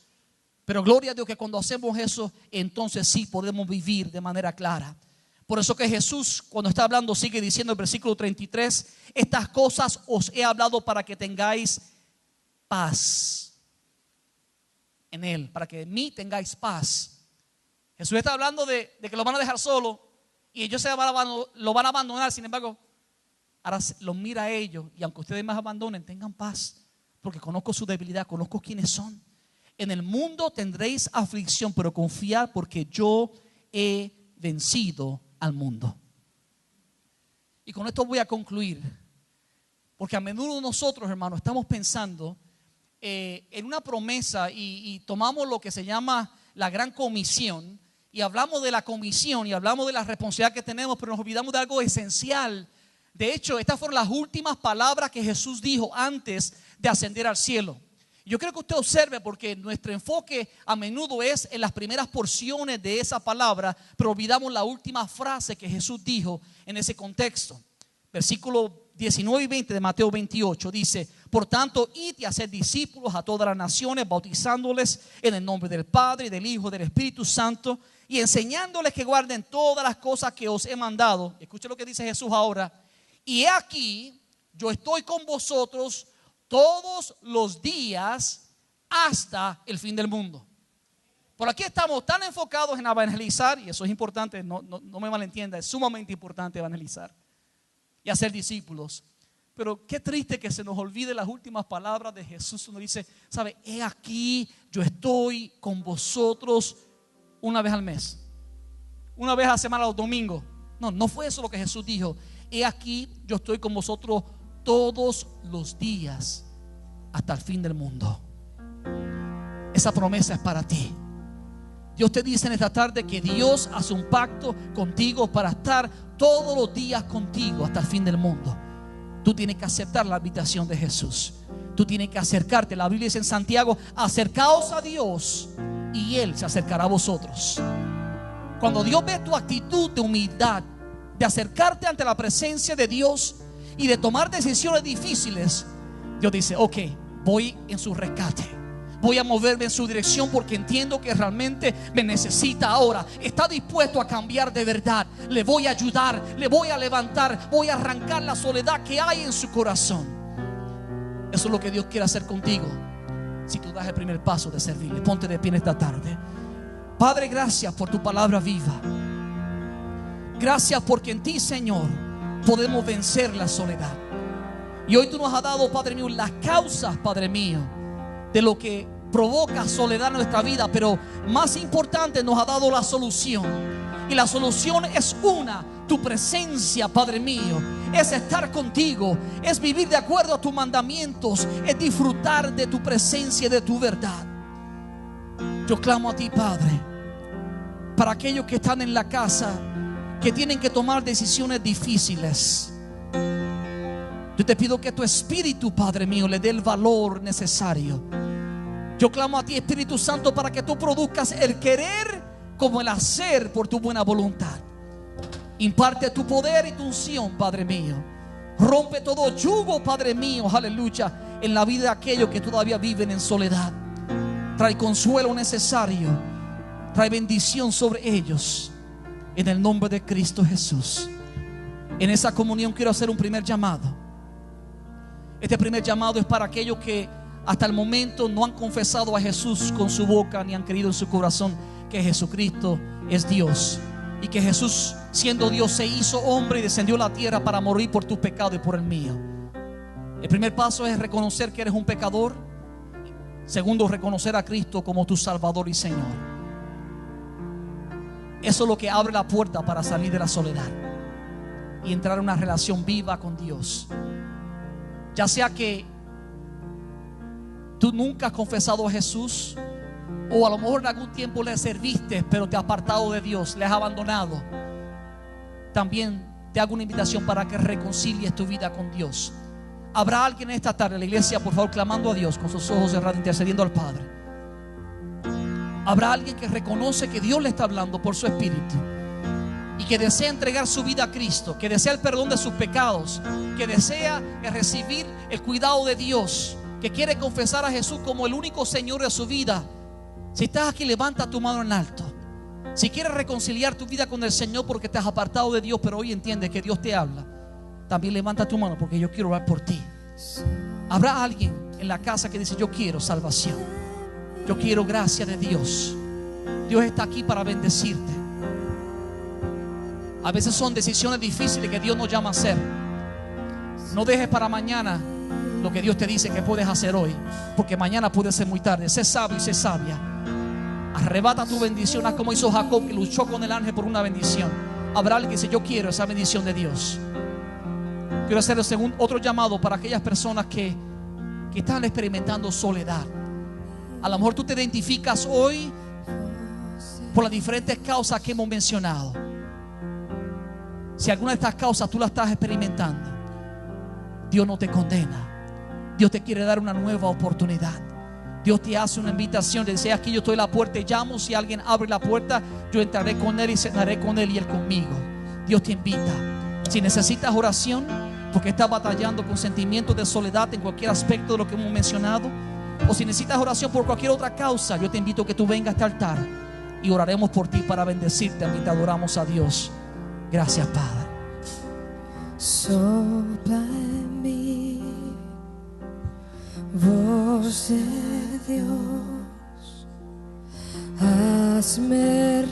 Pero gloria a Dios que cuando hacemos eso, entonces sí podemos vivir de manera clara. Por eso que Jesús, cuando está hablando, sigue diciendo en el versículo 33: estas cosas os he hablado para que tengáis paz en Él, para que en mí tengáis paz. Jesús está hablando de que lo van a dejar solo y ellos lo van a abandonar. Sin embargo, ahora los mira a ellos, y aunque ustedes me abandonen, tengan paz, porque conozco su debilidad, conozco quiénes son. En el mundo tendréis aflicción, pero confiad, porque yo he vencido al mundo. Y con esto voy a concluir, porque a menudo nosotros, hermanos, estamos pensando en una promesa y tomamos lo que se llama la gran comisión, y hablamos de la comisión y hablamos de la responsabilidad que tenemos, pero nos olvidamos de algo esencial. De hecho, estas fueron las últimas palabras que Jesús dijo antes de ascender al cielo. Yo creo que usted observe, porque nuestro enfoque a menudo es en las primeras porciones de esa palabra, pero olvidamos la última frase que Jesús dijo en ese contexto. Versículo 19 y 20 de Mateo 28 dice: por tanto, id y haced discípulos a todas las naciones, bautizándoles en el nombre del Padre, y del Hijo, y del Espíritu Santo, y enseñándoles que guarden todas las cosas que os he mandado. Escuche lo que dice Jesús ahora: y he aquí, yo estoy con vosotros todos los días hasta el fin del mundo. Por aquí estamos tan enfocados en evangelizar, y eso es importante, no me malentienda, es sumamente importante evangelizar y hacer discípulos. Pero qué triste que se nos olvide las últimas palabras de Jesús. Uno dice: ¿sabe? He aquí, yo estoy con vosotros una vez al mes, una vez a la semana, los domingos. No fue eso lo que Jesús dijo. He aquí, yo estoy con vosotros todos los días hasta el fin del mundo. Esa promesa es para ti. Dios te dice en esta tarde que Dios hace un pacto contigo para estar todos los días contigo hasta el fin del mundo. Tú tienes que aceptar la invitación de Jesús. Tú tienes que acercarte. La Biblia dice en Santiago: acercaos a Dios y Él se acercará a vosotros. Cuando Dios ve tu actitud de humildad, de acercarte ante la presencia de Dios y de tomar decisiones difíciles, Dios dice: ok, voy en su rescate, voy a moverme en su dirección porque entiendo que realmente me necesita ahora. Está dispuesto a cambiar de verdad. Le voy a ayudar, le voy a levantar, voy a arrancar la soledad que hay en su corazón. Eso es lo que Dios quiere hacer contigo si tú das el primer paso de servirle. Ponte de pie en esta tarde. Padre, gracias por tu palabra viva. Gracias porque en ti, Señor, podemos vencer la soledad. Y hoy tú nos has dado, Padre mío, las causas, Padre mío, de lo que provoca soledad en nuestra vida. Pero más importante, nos ha dado la solución. Y la solución es tu presencia, Padre mío. Es estar contigo, es vivir de acuerdo a tus mandamientos, es disfrutar de tu presencia y de tu verdad. Yo clamo a ti, Padre, para aquellos que están en la casa, que tienen que tomar decisiones difíciles. Yo te pido que tu Espíritu, Padre mío, le dé el valor necesario. Yo clamo a ti, Espíritu Santo, para que tú produzcas el querer como el hacer por tu buena voluntad. Imparte tu poder y tu unción, Padre mío. Rompe todo yugo, Padre mío, aleluya, en la vida de aquellos que todavía viven en soledad. Trae consuelo necesario, trae bendición sobre ellos, en el nombre de Cristo Jesús. En esa comunión quiero hacer un primer llamado. Este primer llamado es para aquellos que hasta el momento no han confesado a Jesús con su boca, ni han creído en su corazón que Jesucristo es Dios, y que Jesús, siendo Dios, se hizo hombre y descendió a la tierra para morir por tu pecado y por el mío. El primer paso es reconocer que eres un pecador. Segundo, reconocer a Cristo como tu Salvador y Señor. Eso es lo que abre la puerta para salir de la soledad y entrar en una relación viva con Dios. Ya sea que tú nunca has confesado a Jesús, o a lo mejor en algún tiempo le serviste pero te has apartado de Dios, le has abandonado. También te hago una invitación para que reconcilies tu vida con Dios. Habrá alguien esta tarde en la iglesia, por favor, clamando a Dios con sus ojos cerrados, intercediendo al Padre. Habrá alguien que reconoce que Dios le está hablando por su Espíritu y que desea entregar su vida a Cristo, que desea el perdón de sus pecados, que desea recibir el cuidado de Dios, que quiere confesar a Jesús como el único Señor de su vida. Si estás aquí, levanta tu mano en alto. Si quieres reconciliar tu vida con el Señor porque te has apartado de Dios, pero hoy entiendes que Dios te habla, también levanta tu mano, porque yo quiero orar por ti. Habrá alguien en la casa que dice: yo quiero salvación, yo quiero gracia de Dios. Dios está aquí para bendecirte. A veces son decisiones difíciles que Dios nos llama a hacer. No dejes para mañana lo que Dios te dice que puedes hacer hoy, porque mañana puede ser muy tarde. Sé sabio y sé sabia. Arrebata tu bendición, haz como hizo Jacob, que luchó con el ángel por una bendición. Habrá alguien que dice: yo quiero esa bendición de Dios. Quiero hacer otro llamado para aquellas personas que están experimentando soledad. A lo mejor tú te identificas hoy por las diferentes causas que hemos mencionado. Si alguna de estas causas tú la estás experimentando, Dios no te condena. Dios te quiere dar una nueva oportunidad. Dios te hace una invitación. Le dice: aquí yo estoy a la puerta y llamo. Si alguien abre la puerta, yo entraré con él y cenaré con él y él conmigo. Dios te invita. Si necesitas oración porque estás batallando con sentimientos de soledad en cualquier aspecto de lo que hemos mencionado, o si necesitas oración por cualquier otra causa, yo te invito a que tú vengas a este altar y oraremos por ti para bendecirte mientras adoramos a Dios. Gracias, Padre. Sopla en mí, voz de Dios, hazme